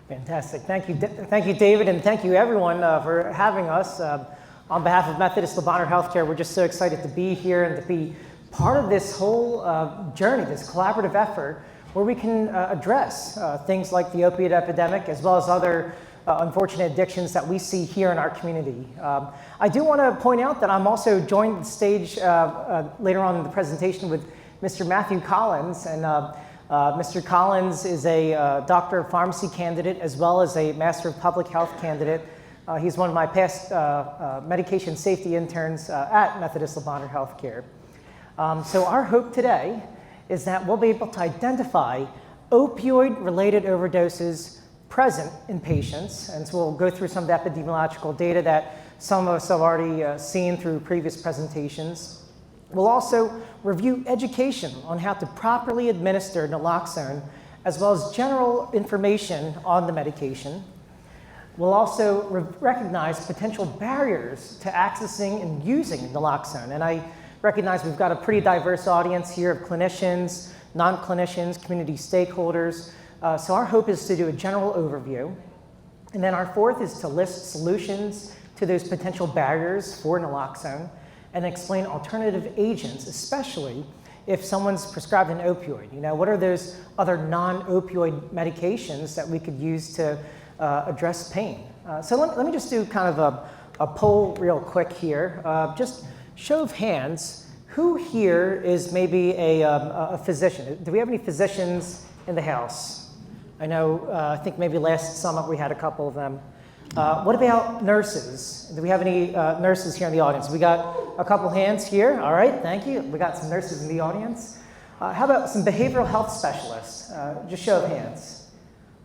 Fantastic. Thank you, David, and thank you, everyone, for having us. On behalf of Methodist Le Bonheur Healthcare, we're just so excited to be here and to be part of this whole journey, this collaborative effort, where we can address things like the opioid epidemic, as well as other unfortunate addictions that we see here in our community. I do want to point out that I'm also joined the stage later on in the presentation with Mr. Matthew Collins, and Mr. Collins is a Doctor of Pharmacy candidate as well as a Master of Public Health candidate. He's one of my past medication safety interns at Methodist Le Bonheur Healthcare. So our hope today is that we'll be able to identify opioid-related overdoses present in patients, and so we'll go through some of the epidemiological data that some of us have already seen through previous presentations. We'll also review education on how to properly administer naloxone, as well as general information on the medication. We'll also recognize potential barriers to accessing and using naloxone. And I recognize we've got a pretty diverse audience here of clinicians, non-clinicians, community stakeholders. So our hope is to do a general overview. And then our fourth is to list solutions to those potential barriers for naloxone and explain alternative agents, especially if someone's prescribed an opioid. You know, what are those other non-opioid medications that we could use to address pain? So let me just do kind of a poll real quick here. Just show of hands, who here is maybe a physician? Do we have any physicians in the house? I know, I think maybe last summit we had a couple of them. What about nurses? Do we have any nurses here in the audience? We got a couple hands here. All right, thank you. We got some nurses in the audience. How about some behavioral health specialists? Just show of hands.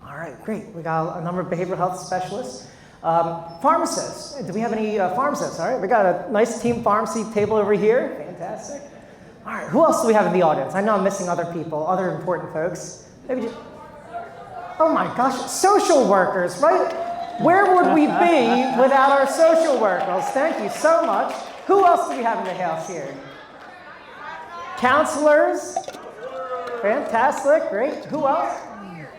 All right, great. We got a number of behavioral health specialists. Pharmacists. Do we have any pharmacists? All right, we got a nice team pharmacy table over here. Fantastic. All right, who else do we have in the audience? I know I'm missing other people, other important folks. Maybe just, oh my gosh, social workers, right? Where would we be without our social workers? Thank you so much. Who else do we have in the house here? Counselors. Fantastic, great. Who else?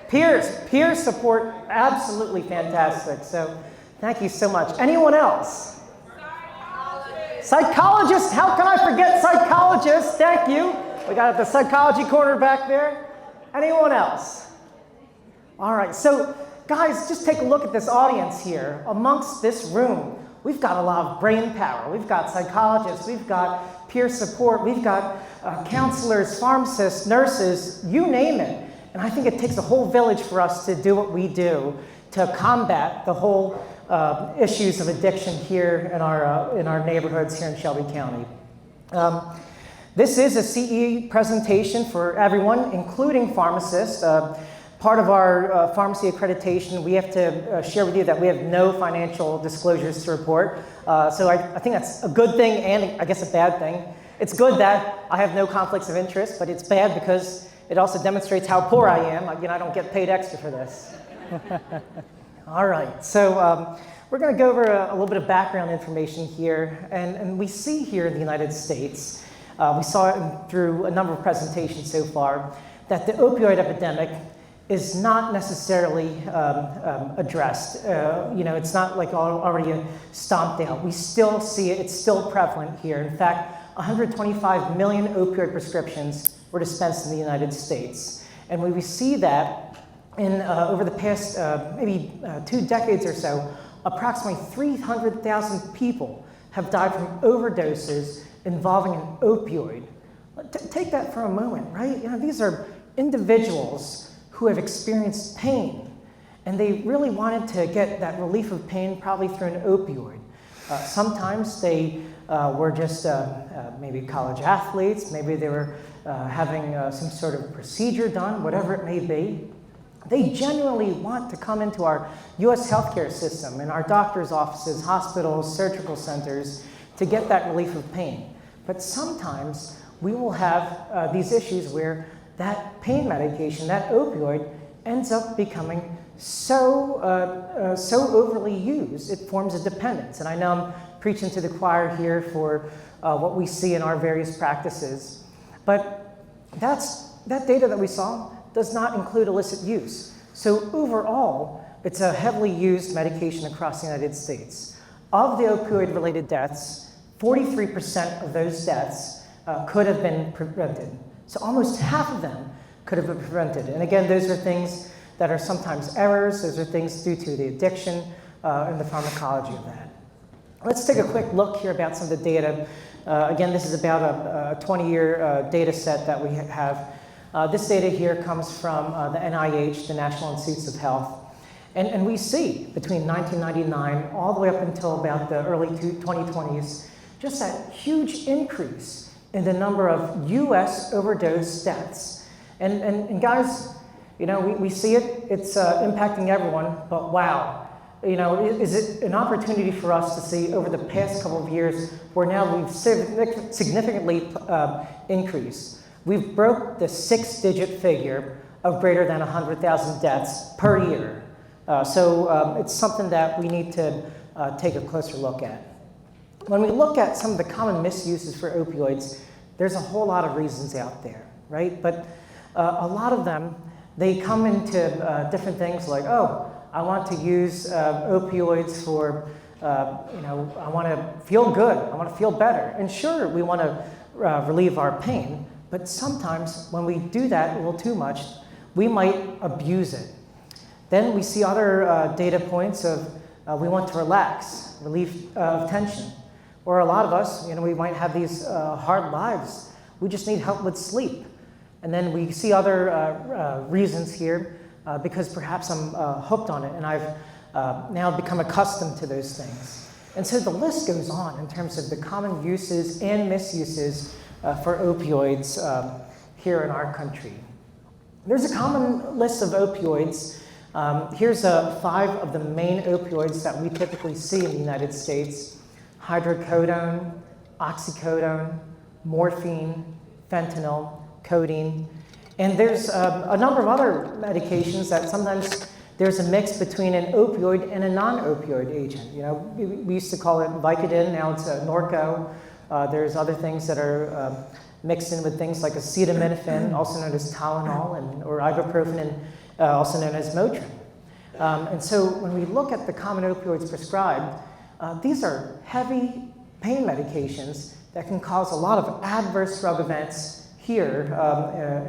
Peer support, absolutely fantastic. So thank you so much. Anyone else? Psychologists, how can I forget psychologists? Thank you. We got the psychology corner back there. Anyone else? All right, so guys, just take a look at this audience here. Amongst this room, we've got a lot of brain power. We've got psychologists, we've got peer support, we've got counselors, pharmacists, nurses, you name it. And I think it takes a whole village for us to do what we do to combat the whole issues of addiction here in our neighborhoods here in Shelby County. This is a CE presentation for everyone, including pharmacists. Part of our pharmacy accreditation, we have to share with you that we have no financial disclosures to report. So I think that's a good thing and I guess a bad thing. It's good that I have no conflicts of interest, but it's bad because it also demonstrates how poor I am. You know, I don't get paid extra for this. All right, so we're going to go over a little bit of background information here. And we see here in the United States, we saw it through a number of presentations so far, that the opioid epidemic is not necessarily addressed. You know, it's not like already stomped out. We still see it, it's still prevalent here. In fact, 125 million opioid prescriptions were dispensed in the United States. And we see that in over the past maybe 2 decades or so, approximately 300,000 people have died from overdoses involving an opioid. Take that for a moment, right? You know, these are individuals who have experienced pain, and they really wanted to get that relief of pain probably through an opioid. Sometimes they were just maybe college athletes, maybe they were having some sort of procedure done, whatever it may be. They genuinely want to come into our US healthcare system, in our doctor's offices, hospitals, surgical centers, to get that relief of pain. But sometimes we will have these issues where that pain medication, that opioid, ends up becoming so overly used, it forms a dependence. And I know I'm preaching to the choir here for what we see in our various practices. But that data that we saw does not include illicit use. So overall, It's a heavily used medication across the United States. Of the opioid-related deaths, 43% of those deaths could have been prevented. So almost half of them could have been prevented. And again, those are things that are sometimes errors. Those are things due to the addiction and the pharmacology of that. Let's take a quick look here about some of the data. Again, this is about a 20-year data set that we have. This data here comes from the NIH, the National Institutes of Health. And we see between 1999 all the way up until about the early 2020s, just that huge increase in the number of US overdose deaths. And guys, you know, we see it, it's impacting everyone, but wow. You know, is it an opportunity for us to see over the past couple of years where now we've significantly increased. We've broke the 6-digit figure of greater than 100,000 deaths per year. So it's something that we need to take a closer look at. When we look at some of the common misuses for opioids, there's a whole lot of reasons out there, right? But a lot of them, they come into different things like, oh, I want to use opioids for, you know, I want to feel good, I want to feel better. And sure, we want to relieve our pain, but sometimes when we do that a little too much, we might abuse it. Then we see other data points of we want to relax, relief of tension. Or a lot of us, you know, we might have these hard lives. We just need help with sleep. And then we see other reasons here because perhaps I'm hooked on it and I've now become accustomed to those things. And so the list goes on in terms of the common uses and misuses for opioids here in our country. There's a common list of opioids. Here's 5 of the main opioids that we typically see in the United States: hydrocodone, oxycodone, morphine, fentanyl, codeine. And there's a number of other medications that sometimes there's a mix between an opioid and a non-opioid agent. You know, we used to call it Vicodin, now it's Norco. There's other things that are mixed in with things like acetaminophen, also known as Tylenol, or ibuprofen, and also known as Motrin. And so when we look at the common opioids prescribed, these are heavy pain medications that can cause a lot of adverse drug events here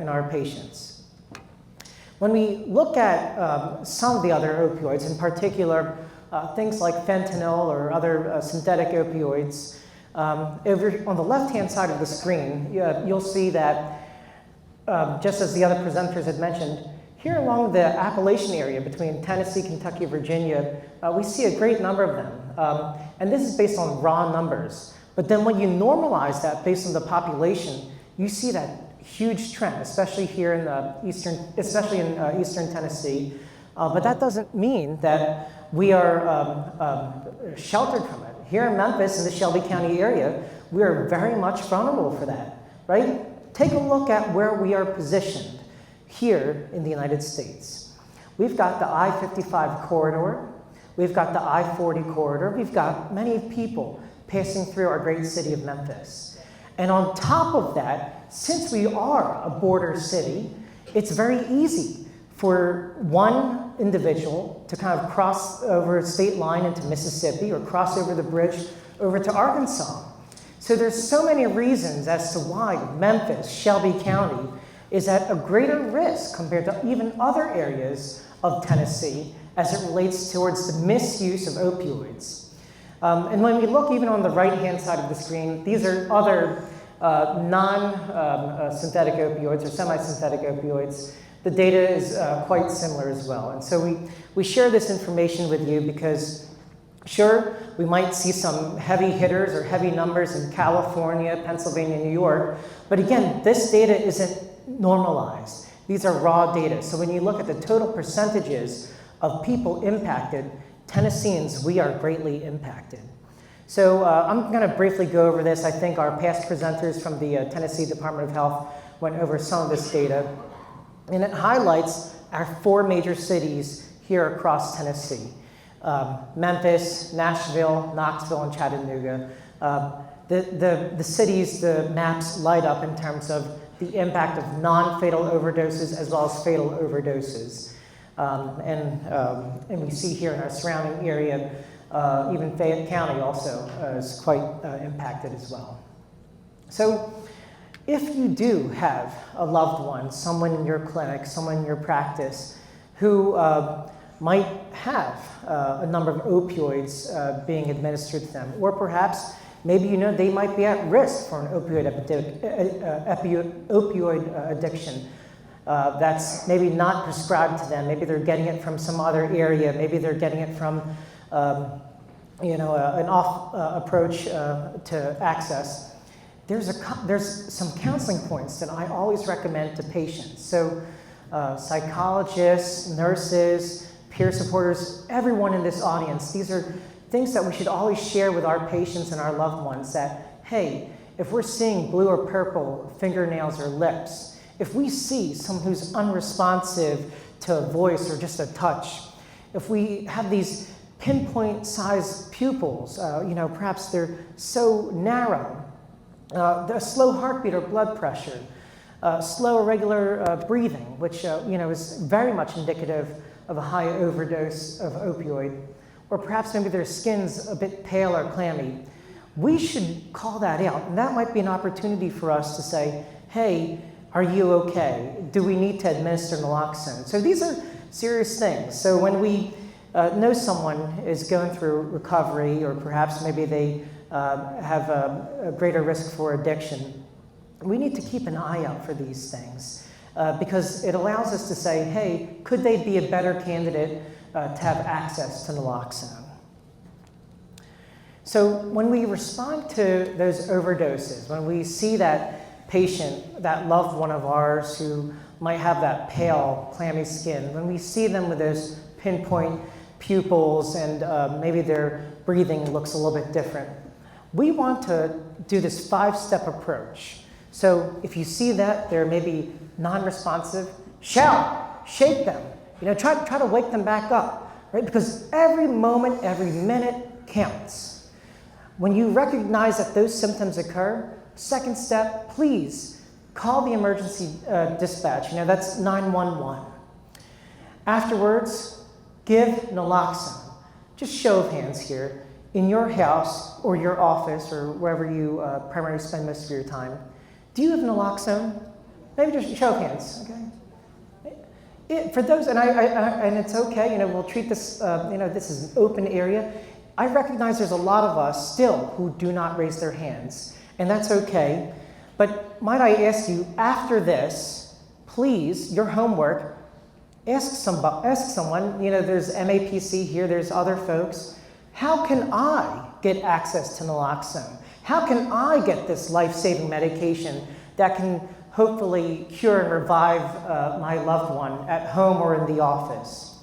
in our patients. When we look at some of the other opioids, in particular things like fentanyl or other synthetic opioids, over on the left-hand side of the screen, you'll see that, just as the other presenters had mentioned, here along the Appalachian area between Tennessee, Kentucky, Virginia, we see a great number of them. And this is based on raw numbers. But then when you normalize that based on the population, you see that huge trend, especially here in eastern Tennessee. But that doesn't mean that we are sheltered from it. Here in Memphis, in the Shelby County area, we are very much vulnerable for that, right? Take a look at where we are positioned here in the United States. We've got the I-55 corridor, we've got the I-40 corridor, we've got many people passing through our great city of Memphis. And on top of that, since we are a border city, it's very easy for one individual to kind of cross over a state line into Mississippi or cross over the bridge over to Arkansas. So there's so many reasons as to why Memphis, Shelby County, is at a greater risk compared to even other areas of Tennessee as it relates towards the misuse of opioids. And when we look even on the right-hand side of the screen, these are other non-synthetic opioids or semi-synthetic opioids. The data is quite similar as well. And so we share this information with you because, sure, we might see some heavy hitters or heavy numbers in California, Pennsylvania, New York, but again, this data isn't normalized. These are raw data. So when you look at the total percentages of people impacted, Tennesseans, we are greatly impacted. So I'm going to briefly go over this. I think our past presenters from the Tennessee Department of Health went over some of this data. And it highlights our 4 major cities here across Tennessee. Memphis, Nashville, Knoxville, and Chattanooga. The cities, the maps light up in terms of the impact of non-fatal overdoses as well as fatal overdoses. And we see here in our surrounding area, even Fayette County also is quite impacted as well. So if you do have a loved one, someone in your clinic, someone in your practice who might have a number of opioids being administered to them, or perhaps maybe you know they might be at risk for an opioid addiction that's maybe not prescribed to them. Maybe they're getting it from some other area. Maybe they're getting it from an off approach to access. There's some counseling points that I always recommend to patients. So psychologists, nurses, peer supporters, everyone in this audience, these are things that we should always share with our patients and our loved ones that, hey, if we're seeing blue or purple fingernails or lips, if we see someone who's unresponsive to a voice or just a touch, if we have these pinpoint sized pupils, perhaps they're so narrow, the slow heartbeat or blood pressure, slow irregular breathing, which is very much indicative of a high overdose of opioid, or perhaps maybe their skin's a bit pale or clammy, we should call that out. And that might be an opportunity for us to say, hey, are you okay? Do we need to administer naloxone? So these are serious things. So when we know someone is going through recovery, or perhaps maybe they have a greater risk for addiction, we need to keep an eye out for these things because it allows us to say, hey, could they be a better candidate to have access to naloxone? So when we respond to those overdoses, when we see that patient, that loved one of ours who might have that pale, clammy skin, when we see them with those pinpoint pupils and maybe their breathing looks a little bit different, we want to do this 5-step approach. So if you see that they're maybe non-responsive, shout, shake them, try to wake them back up, right? Because every moment, every minute counts. When you recognize that those symptoms occur, second step, please call the emergency dispatch. That's 911. Afterwards, give naloxone. Just show of hands here. In your house or your office or wherever you primarily spend most of your time, do you have naloxone? Maybe just show of hands, okay? For those, and it's okay, we'll treat this, this is an open area. I recognize there's a lot of us still who do not raise their hands, and that's okay. But might I ask you, after this, please, your homework, ask someone, there's MAPC here, there's other folks, how can I get access to naloxone? How can I get this life-saving medication that can hopefully cure and revive my loved one at home or in the office?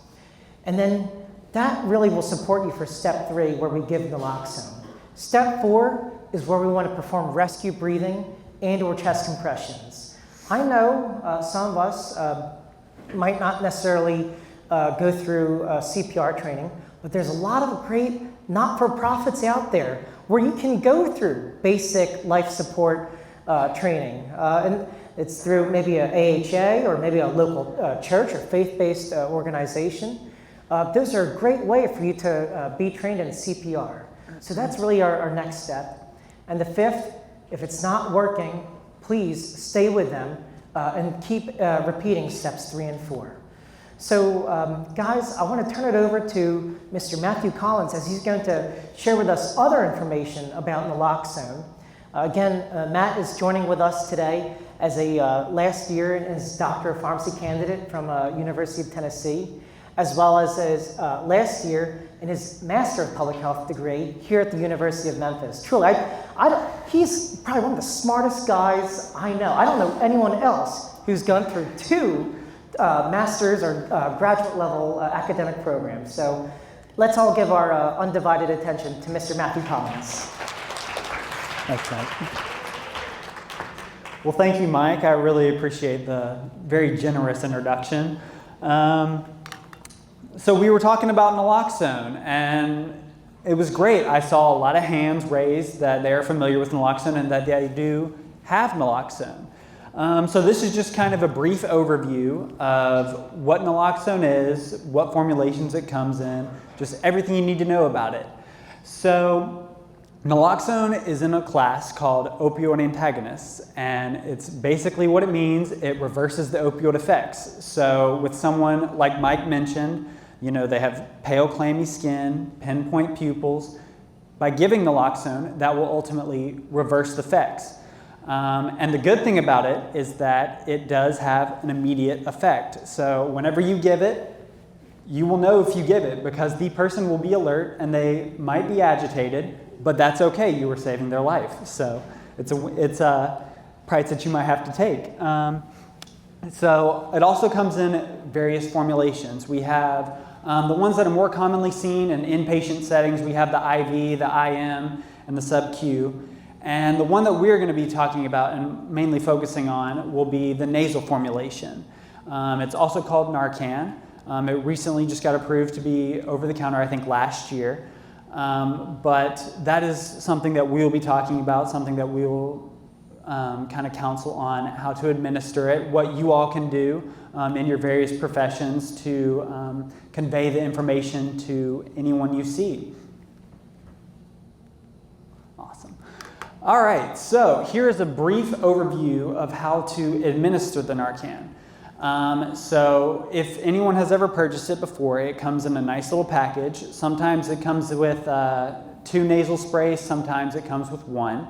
And then that really will support you for step 3, where we give naloxone. Step 4 is where we want to perform rescue breathing and or chest compressions. I know some of us might not necessarily go through CPR training, but there's a lot of great not-for-profits out there where you can go through basic life support training. And it's through maybe a AHA or maybe a local church or faith-based organization. Those are a great way for you to be trained in CPR. So that's really our next step. And the 5th, if it's not working, please stay with them and keep repeating steps 3 and 4. So guys, I want to turn it over to Mr. Matthew Collins as he's going to share with us other information about naloxone. Again, Matt is joining with us today as a last year as Doctor of Pharmacy candidate from University of Tennessee, as well as his last year in his Master of Public Health degree here at the University of Memphis. Truly, he's probably one of the smartest guys I know. I don't know anyone else who's gone through 2 master's or graduate level academic programs. So let's all give our undivided attention to Mr. Matthew Collins. Thanks, Mike. Well, thank you, Mike. I really appreciate the very generous introduction. So we were talking about naloxone, and it was great. I saw a lot of hands raised that they're familiar with naloxone and that they do have naloxone. So this is just kind of a brief overview of what naloxone is, what formulations it comes in, just everything you need to know about it. So naloxone is in a class called opioid antagonists, and it's basically what it means. It reverses the opioid effects. So with someone like Mike mentioned, they have pale, clammy skin, pinpoint pupils. By giving naloxone, that will ultimately reverse the effects. And the good thing about it is that it does have an immediate effect. So whenever you give it, you will know if you give it because the person will be alert and they might be agitated, but that's okay. You were saving their life. So it's a price that you might have to take. So it also comes in various formulations. We have the ones that are more commonly seen in inpatient settings. We have the IV, the IM, and the sub-Q. And the one that we're going to be talking about and mainly focusing on will be the nasal formulation. It's also called Narcan. It recently just got approved to be over the counter, I think last year. But that is something that we will be talking about, something that we will kind of counsel on how to administer it, what you all can do in your various professions to convey the information to anyone you see. Awesome. All right, so here is a brief overview of how to administer the Narcan. So if anyone has ever purchased it before, it comes in a nice little package. Sometimes it comes with 2 nasal sprays, sometimes it comes with 1.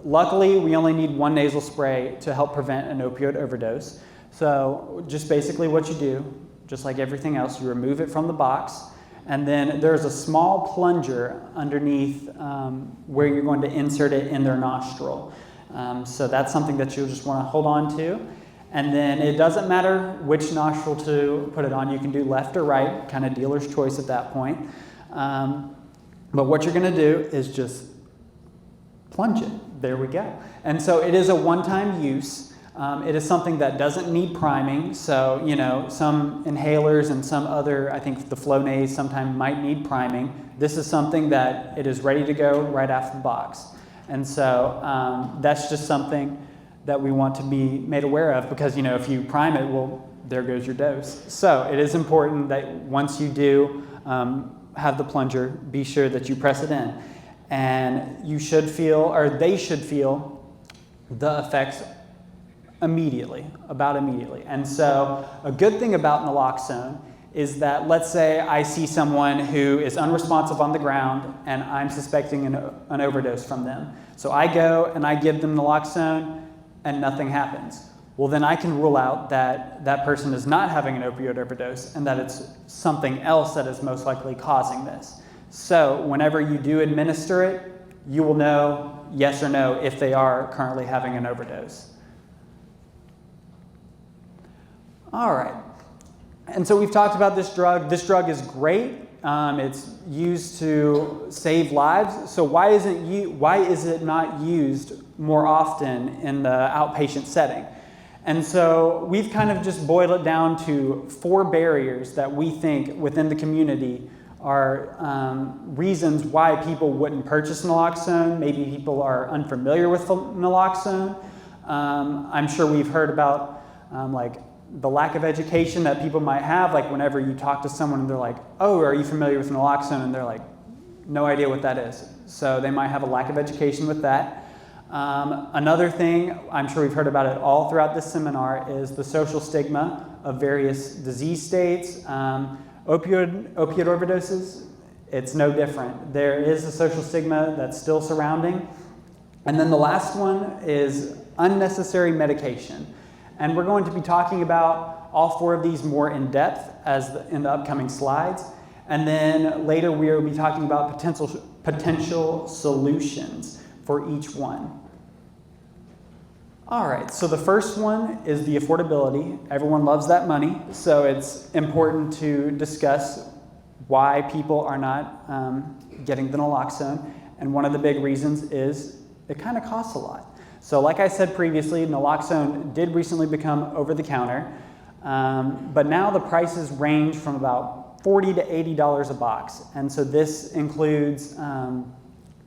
Luckily, we only need 1 nasal spray to help prevent an opioid overdose. So just basically what you do, just like everything else, you remove it from the box, and then there's a small plunger underneath where you're going to insert it in their nostril. So that's something that you'll just want to hold on to. And then it doesn't matter which nostril to put it on. You can do left or right, kind of dealer's choice at that point. But what you're going to do is just plunge it. There we go. And so it is a one-time use. It is something that doesn't need priming. So, some inhalers and some other, I think the Flonase sometimes might need priming. This is something that it is ready to go right after the box. And so that's just something that we want to be made aware of because, if you prime it, well, there goes your dose. So it is important that once you do have the plunger, be sure that you press it in. And you should feel, or they should feel, the effects about immediately. And so a good thing about naloxone is that, let's say I see someone who is unresponsive on the ground and I'm suspecting an overdose from them. So I go and I give them naloxone and nothing happens. Well, then I can rule out that that person is not having an opioid overdose and that it's something else that is most likely causing this. So whenever you do administer it, you will know yes or no if they are currently having an overdose. All right. And so we've talked about this drug. This drug is great. It's used to save lives. So why is it not used more often in the outpatient setting? And so we've kind of just boiled it down to 4 barriers that we think within the community are reasons why people wouldn't purchase naloxone. Maybe people are unfamiliar with naloxone. I'm sure we've heard about the lack of education that people might have, like whenever you talk to someone and they're like, oh, are you familiar with naloxone? And they're like, no idea what that is. So they might have a lack of education with that. Another thing, I'm sure we've heard about it all throughout this seminar, is the social stigma of various disease states. Opioid overdoses, it's no different. There is a social stigma that's still surrounding. And then the last one is unnecessary medication. And we're going to be talking about all 4 of these more in depth in the upcoming slides. And then later we will be talking about potential solutions for each one. All right, so the first one is the affordability. Everyone loves that money, so it's important to discuss why people are not getting the naloxone. And one of the big reasons is it kind of costs a lot. So like I said previously, naloxone did recently become over the counter, but now the prices range from about $40 to $80 a box. And so this includes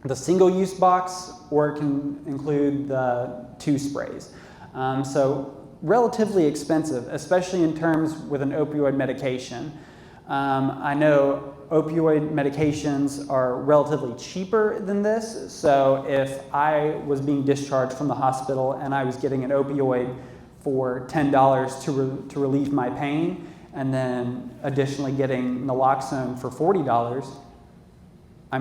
the single-use box, or it can include the 2 sprays. So relatively expensive, especially in terms with an opioid medication. I know opioid medications are relatively cheaper than this, so if I was being discharged from the hospital and I was getting an opioid for $10 to relieve my pain, and then additionally getting naloxone for $40, I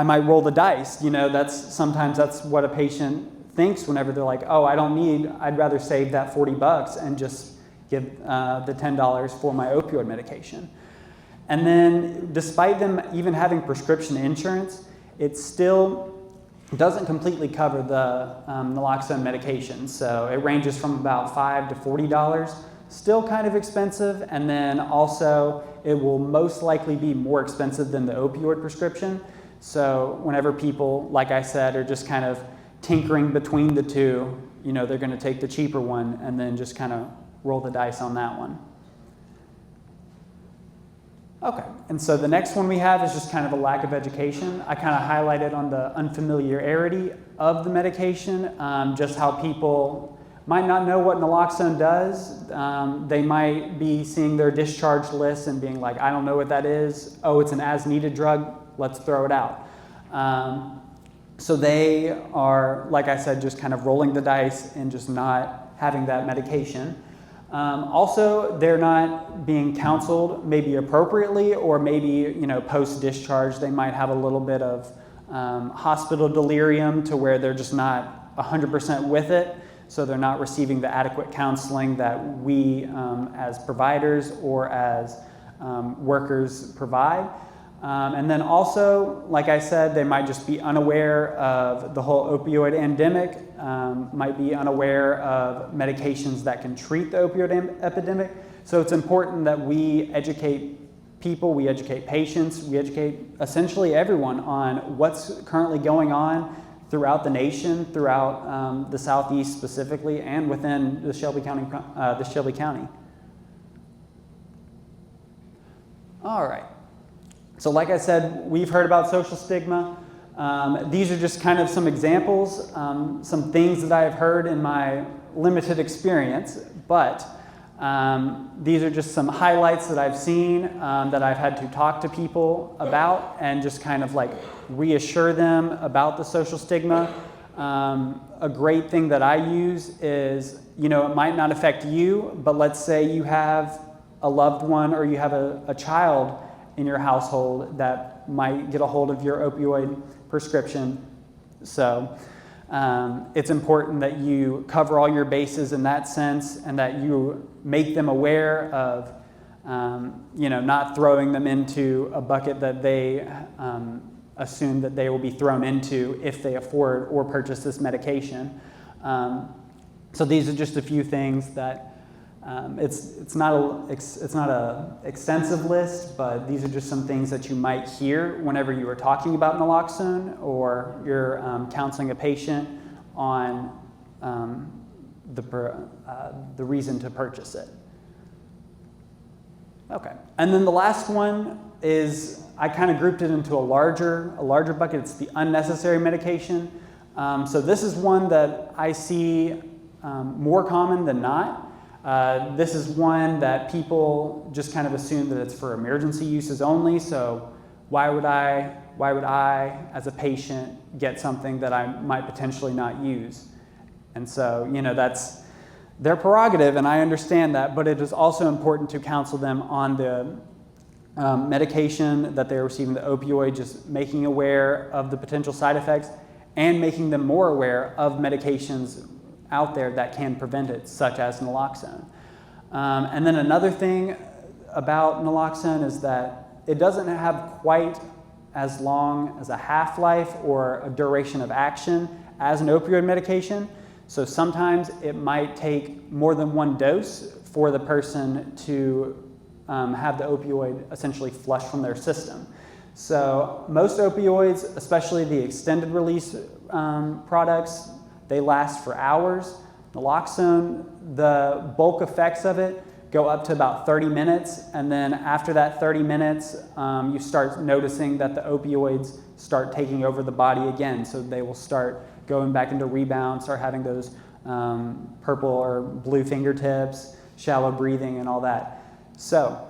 might roll the dice. You know, sometimes that's what a patient thinks whenever they're like, oh, I'd rather save that $40 and just give the $10 for my opioid medication. And then despite them even having prescription insurance, it still doesn't completely cover the naloxone medication. So it ranges from about $5 to $40, still kind of expensive. And then also it will most likely be more expensive than the opioid prescription. So whenever people, like I said, are just kind of tinkering between the two, you know, they're going to take the cheaper one and then just kind of roll the dice on that one. Okay, and so the next one we have is just kind of a lack of education. I kind of highlighted on the unfamiliarity of the medication, just how people might not know what naloxone does. They might be seeing their discharge list and being like, I don't know what that is. Oh, it's an as-needed drug, let's throw it out. So they are, like I said, just kind of rolling the dice and just not having that medication. Also, they're not being counseled maybe appropriately, or maybe, you know, post-discharge they might have a little bit of hospital delirium to where they're just not 100% with it, so they're not receiving the adequate counseling that we as providers or as workers provide. And then also, like I said, they might just be unaware of the whole opioid endemic, might be unaware of medications that can treat the opioid epidemic. So it's important that we educate people, we educate patients, we educate essentially everyone on what's currently going on throughout the nation, throughout the Southeast specifically, and within the Shelby County. All right. So like I said, we've heard about social stigma. These are just kind of some examples, some things that I've heard in my limited experience, but these are just some highlights that I've seen, that I've had to talk to people about and just kind of like reassure them about the social stigma. A great thing that I use is, you know, it might not affect you, but let's say you have a loved one or you have a child in your household that might get a hold of your opioid prescription. So it's important that you cover all your bases in that sense, and that you make them aware of, you know, not throwing them into a bucket that they assume that they will be thrown into if they afford or purchase this medication. So these are just a few things that it's not a extensive list, but these are just some things that you might hear whenever you are talking about naloxone or you're counseling a patient on the reason to purchase it. Okay, and then the last one is, I kind of grouped it into a larger bucket. It's the unnecessary medication. So this is one that I see more common than not. This is one that people just kind of assume that it's for emergency uses only. So why would I, as a patient, get something that I might potentially not use? And so, you know, that's their prerogative, and I understand that, but it is also important to counsel them on the medication that they're receiving, the opioid, just making aware of the potential side effects and making them more aware of medications out there that can prevent it, such as naloxone. And then another thing about naloxone is that it doesn't have quite as long as a half-life or a duration of action as an opioid medication. So sometimes it might take more than one dose for the person to have the opioid essentially flush from their system. So most opioids, especially the extended release products, they last for hours. Naloxone, the bulk effects of it go up to about 30 minutes, and then after that 30 minutes, you start noticing that the opioids start taking over the body again. So they will start going back into rebound, start having those purple or blue fingertips, shallow breathing, and all that. So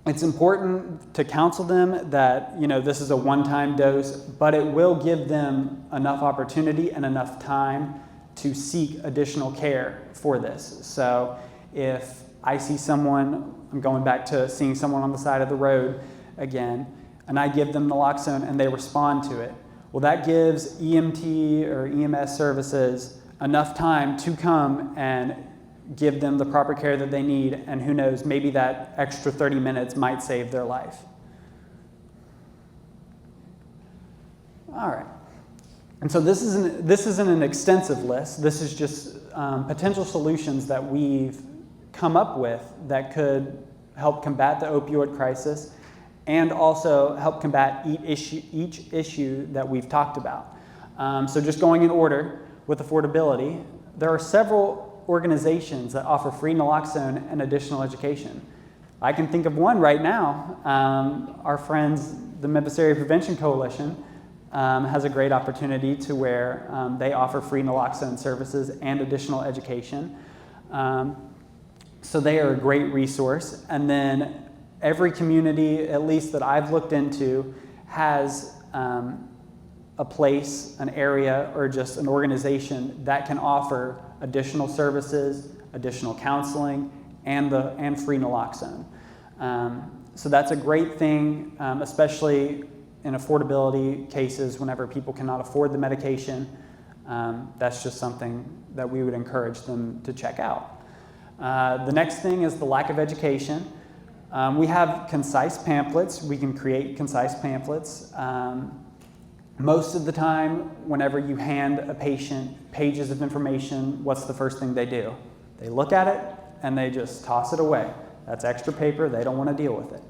it's important to counsel them that, this is a one-time dose, but it will give them enough opportunity and enough time to seek additional care for this. So if I see someone, I'm going back to seeing someone on the side of the road again, and I give them naloxone and they respond to it, well, that gives EMT or EMS services enough time to come and give them the proper care that they need, and who knows, maybe that extra 30 minutes might save their life. All right. And so this isn't an extensive list. This is just potential solutions that we've come up with that could help combat the opioid crisis and also help combat each issue that we've talked about. So just going in order with affordability, there are several organizations that offer free naloxone and additional education. I can think of one right now. Our friends, the Memphis Area Prevention Coalition, has a great opportunity to where they offer free naloxone services and additional education. So they are a great resource. And then every community, at least that I've looked into, has a place, an area, or just an organization that can offer additional services, additional counseling, and free naloxone. So that's a great thing, especially in affordability cases whenever people cannot afford the medication. That's just something that we would encourage them to check out. The next thing is the lack of education. We have concise pamphlets. We can create concise pamphlets. Most of the time, whenever you hand a patient pages of information, what's the first thing they do? They look at it and they just toss it away. That's extra paper, they don't want to deal with it.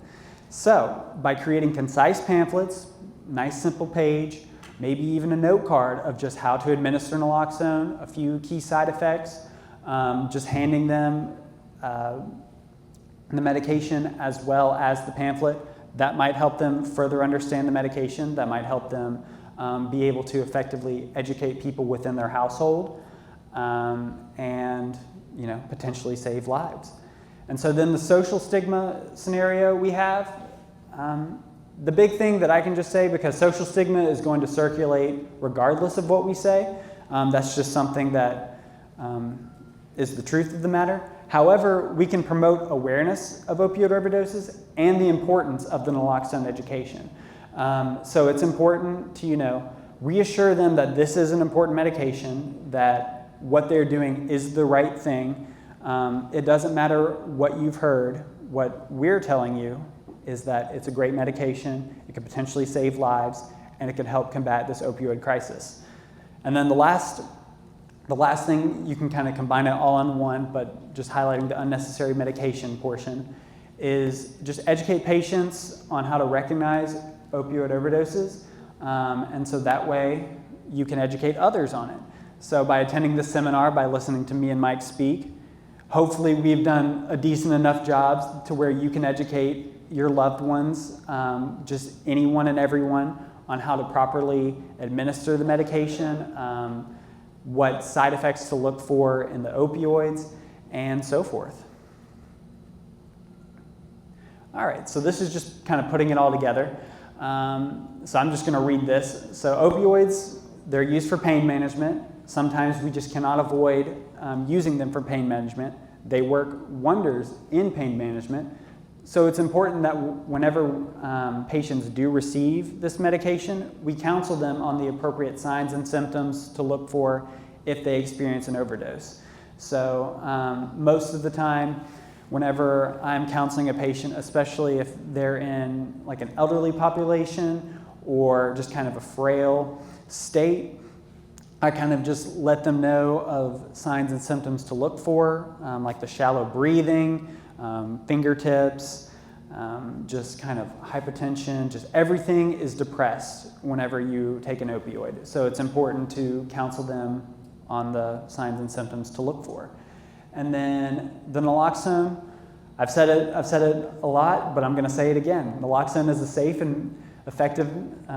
So, by creating concise pamphlets, nice simple page, maybe even a note card of just how to administer naloxone, a few key side effects, just handing them the medication as well as the pamphlet, that might help them further understand the medication, that might help them be able to effectively educate people within their household, and potentially save lives. And so then the social stigma scenario we have, the big thing that I can just say, because social stigma is going to circulate regardless of what we say, that's just something that is the truth of the matter. However, we can promote awareness of opioid overdoses and the importance of the naloxone education. So it's important to, reassure them that this is an important medication, that what they're doing is the right thing. It doesn't matter what you've heard. What we're telling you is that it's a great medication, it could potentially save lives, and it can help combat this opioid crisis. And then the last thing, you can kind of combine it all in one, but just highlighting the unnecessary medication portion, is just educate patients on how to recognize opioid overdoses, and so that way you can educate others on it. So by attending this seminar, by listening to me and Mike speak, hopefully we've done a decent enough job to where you can educate your loved ones, just anyone and everyone, on how to properly administer the medication, what side effects to look for in the opioids, and so forth. All right, so this is just kind of putting it all together. So I'm just going to read this. So opioids, they're used for pain management. Sometimes we just cannot avoid using them for pain management. They work wonders in pain management. So it's important that whenever patients do receive this medication, we counsel them on the appropriate signs and symptoms to look for if they experience an overdose. So most of the time, whenever I'm counseling a patient, especially if they're in like an elderly population or just kind of a frail state, I kind of just let them know of signs and symptoms to look for, like the shallow breathing, fingertips, just kind of hypotension, just everything is depressed whenever you take an opioid. So it's important to counsel them on the signs and symptoms to look for. And then the naloxone, I've said it a lot, but I'm going to say it again. Naloxone is a safe and effective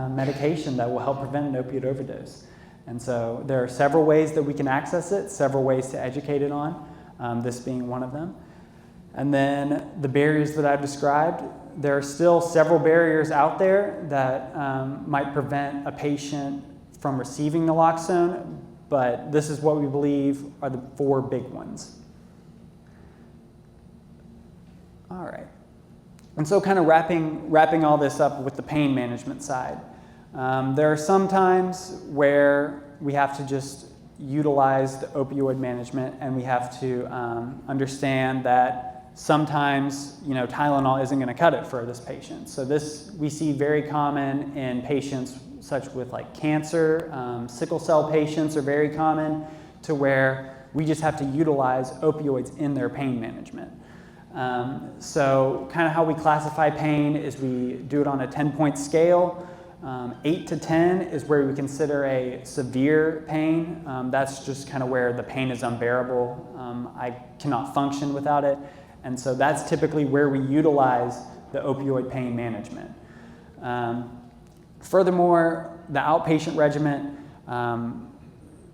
medication that will help prevent an opioid overdose. And so there are several ways that we can access it, several ways to educate it on, this being one of them. And then the barriers that I've described, there are still several barriers out there that might prevent a patient from receiving naloxone, but this is what we believe are the 4 big ones. All right. And so kind of wrapping all this up with the pain management side. There are some times where we have to just utilize the opioid management, and we have to understand that sometimes, Tylenol isn't going to cut it for this patient. So this we see very common in patients such with like cancer, sickle cell patients are very common, to where we just have to utilize opioids in their pain management. So kind of how we classify pain is we do it on a 10-point scale. 8 to 10 is where we consider a severe pain. That's just kind of where the pain is unbearable. I cannot function without it. And so that's typically where we utilize the opioid pain management. Furthermore, the outpatient regimen,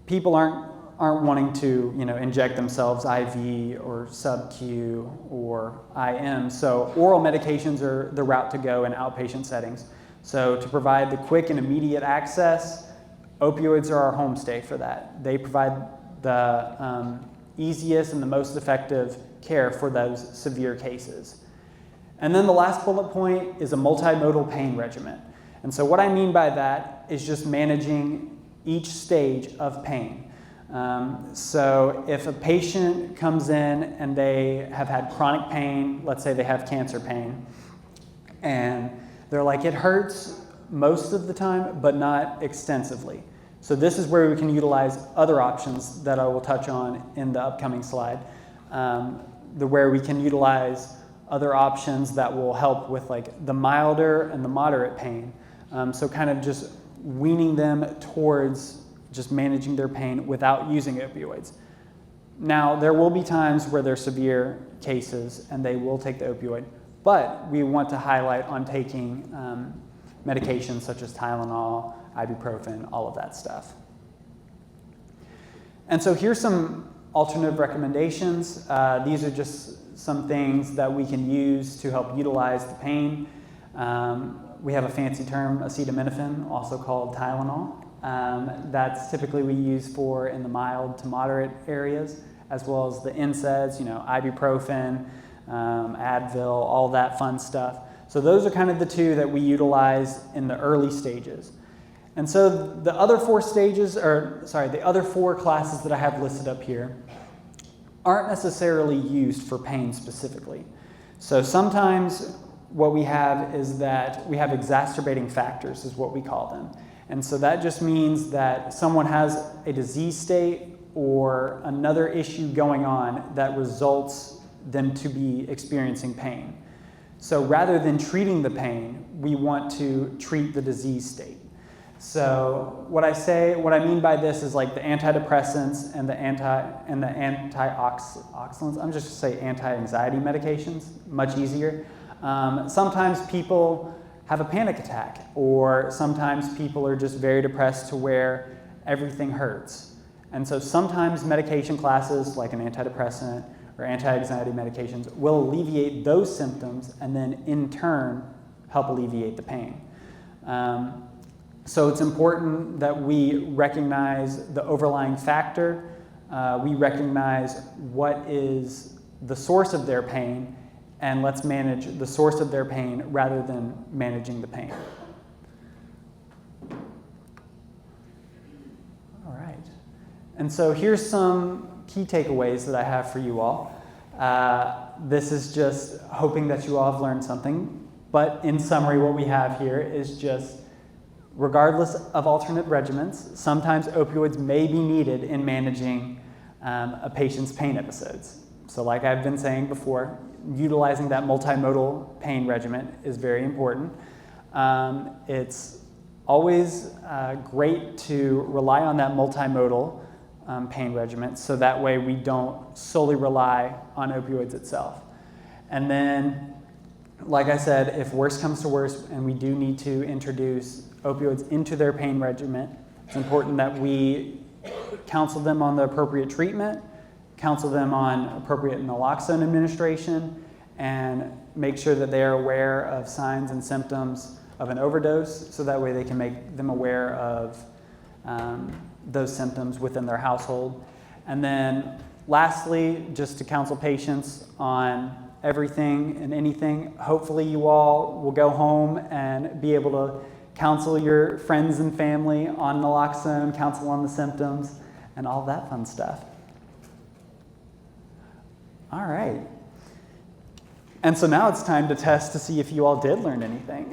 people aren't wanting to inject themselves IV or sub-Q or IM. So oral medications are the route to go in outpatient settings. So to provide the quick and immediate access, opioids are our homestay for that. They provide the easiest and the most effective care for those severe cases. And then the last bullet point is a multimodal pain regimen. And so what I mean by that is just managing each stage of pain. So if a patient comes in and they have had chronic pain, let's say they have cancer pain, and they're like, it hurts most of the time, but not extensively. So this is where we can utilize other options that I will touch on in the upcoming slide, where we can utilize other options that will help with like the milder and the moderate pain. So kind of just weaning them towards just managing their pain without using opioids. Now, there will be times where they're severe cases and they will take the opioid, but we want to highlight on taking medications such as Tylenol, ibuprofen, all of that stuff. And so here's some alternative recommendations. These are just some things that we can use to help utilize the pain. We have a fancy term, acetaminophen, also called Tylenol. That's typically we use for in the mild to moderate areas, as well as the NSAIDs, ibuprofen, Advil, all that fun stuff. So those are kind of the 2 that we utilize in the early stages. And so the other 4 classes that I have listed up here aren't necessarily used for pain specifically. So sometimes what we have is that we have exacerbating factors is what we call them. And so that just means that someone has a disease state or another issue going on that results them to be experiencing pain. So rather than treating the pain, we want to treat the disease state. So what I mean by this is like the antidepressants and the antioxidants. I'm just going to say anti-anxiety medications, much easier. Sometimes people have a panic attack, or sometimes people are just very depressed to where everything hurts. And so sometimes medication classes like an antidepressant or anti-anxiety medications will alleviate those symptoms and then in turn help alleviate the pain. So it's important that we recognize the overlying factor. We recognize what is the source of their pain, and let's manage the source of their pain rather than managing the pain. All right. And so here's some key takeaways that I have for you all. This is just hoping that you all have learned something, but in summary, what we have here is just, regardless of alternate regimens, sometimes opioids may be needed in managing a patient's pain episodes. So like I've been saying before, utilizing that multimodal pain regimen is very important. It's always great to rely on that multimodal pain regimen, so that way we don't solely rely on opioids itself. And then like I said, if worse comes to worse and we do need to introduce opioids into their pain regimen, it's important that we counsel them on the appropriate treatment, counsel them on appropriate naloxone administration, and make sure that they are aware of signs and symptoms of an overdose, so that way they can make them aware of those symptoms within their household. And then lastly, just to counsel patients on everything and anything, hopefully you all will go home and be able to counsel your friends and family on naloxone, counsel on the symptoms, and all that fun stuff. All right. And so now it's time to test to see if you all did learn anything.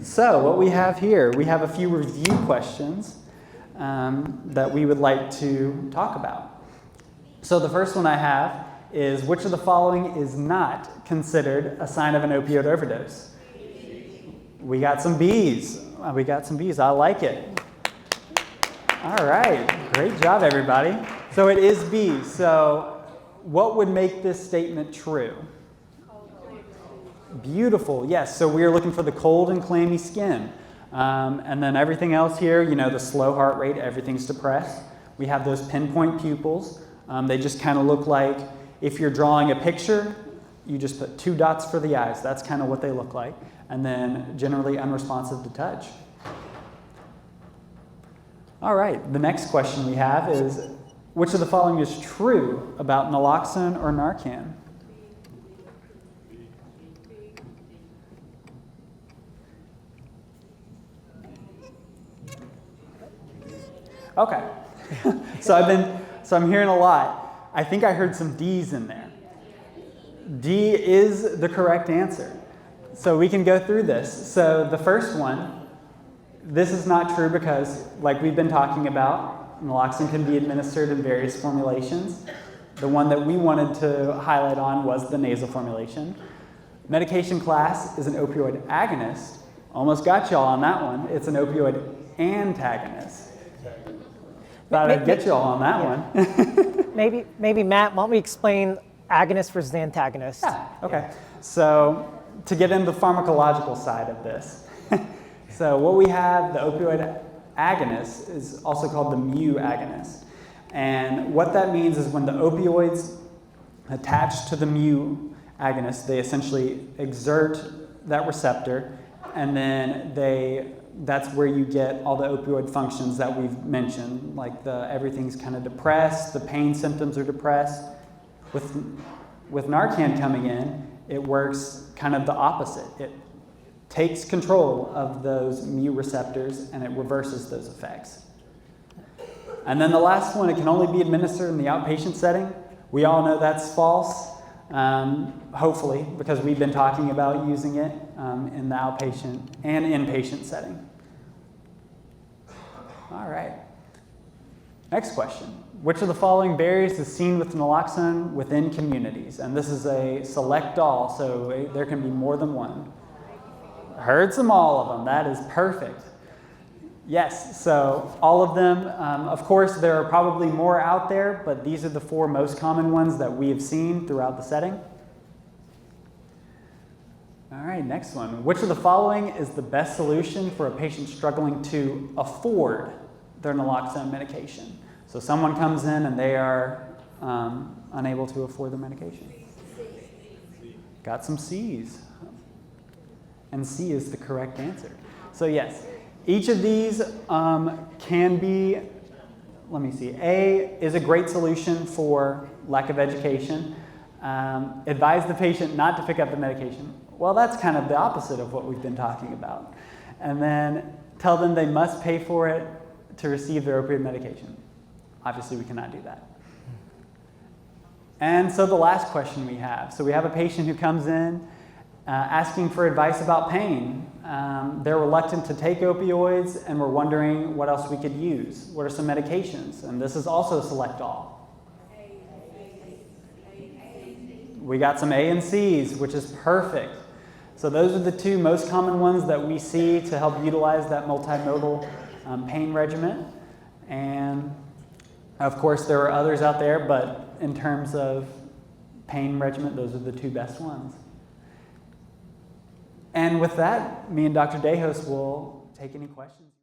So what we have here, we have a few review questions that we would like to talk about. So the first one I have is, which of the following is not considered a sign of an opioid overdose? We got some B's. We got some B's. I like it. All right. Great job, everybody. So it is B. So what would make this statement true? Beautiful. Yes. So we are looking for the cold and clammy skin. And then everything else here, you know, the slow heart rate, everything's depressed. We have those pinpoint pupils. They just kind of look like, if you're drawing a picture, you just put 2 dots for the eyes. That's kind of what they look like. And then generally unresponsive to touch. All right, the next question we have is, which of the following is true about naloxone or Narcan? Okay, so I'm hearing a lot. I think I heard some D's in there. D is the correct answer. So we can go through this. So the first one, this is not true because, like we've been talking about, naloxone can be administered in various formulations. The one that we wanted to highlight on was the nasal formulation. Medication class is an opioid agonist. Almost got y'all on that one. It's an opioid antagonist. Thought I'd get y'all on that one. Maybe Matt, why don't we explain agonist versus antagonist? Yeah, okay. So to get into the pharmacological side of this. So what we have, the opioid agonist, is also called the mu agonist. And what that means is when the opioids attach to the mu agonist, they essentially exert that receptor, and then that's where you get all the opioid functions that we've mentioned, like everything's kind of depressed, the pain symptoms are depressed. With Narcan coming in, it works kind of the opposite. It takes control of those mu receptors and it reverses those effects. And then the last one, it can only be administered in the outpatient setting. We all know that's false, hopefully, because we've been talking about using it in the outpatient and inpatient setting. All right. Next question. Which of the following barriers is seen with naloxone within communities? And this is a select all, so there can be more than one. Heard some all of them. That is perfect. Yes, so all of them. Of course, there are probably more out there, but these are the 4 most common ones that we have seen throughout the setting. All right, next one. Which of the following is the best solution for a patient struggling to afford their naloxone medication? So someone comes in and they are unable to afford their medication. Got some C's. And C is the correct answer. So yes, each of these can be, let me see, A is a great solution for lack of education. Advise the patient not to pick up the medication. Well, that's kind of the opposite of what we've been talking about. And then tell them they must pay for it to receive their opioid medication. Obviously, we cannot do that. And so the last question we have. So we have a patient who comes in asking for advice about pain. They're reluctant to take opioids, and we're wondering what else we could use. What are some medications? And this is also select all. We got some A and C's, which is perfect. So those are the 2 most common ones that we see to help utilize that multimodal pain regimen. And of course, there are others out there, but in terms of pain regimen, those are the 2 best ones. And with that, me and Dr. Dejos will take any questions.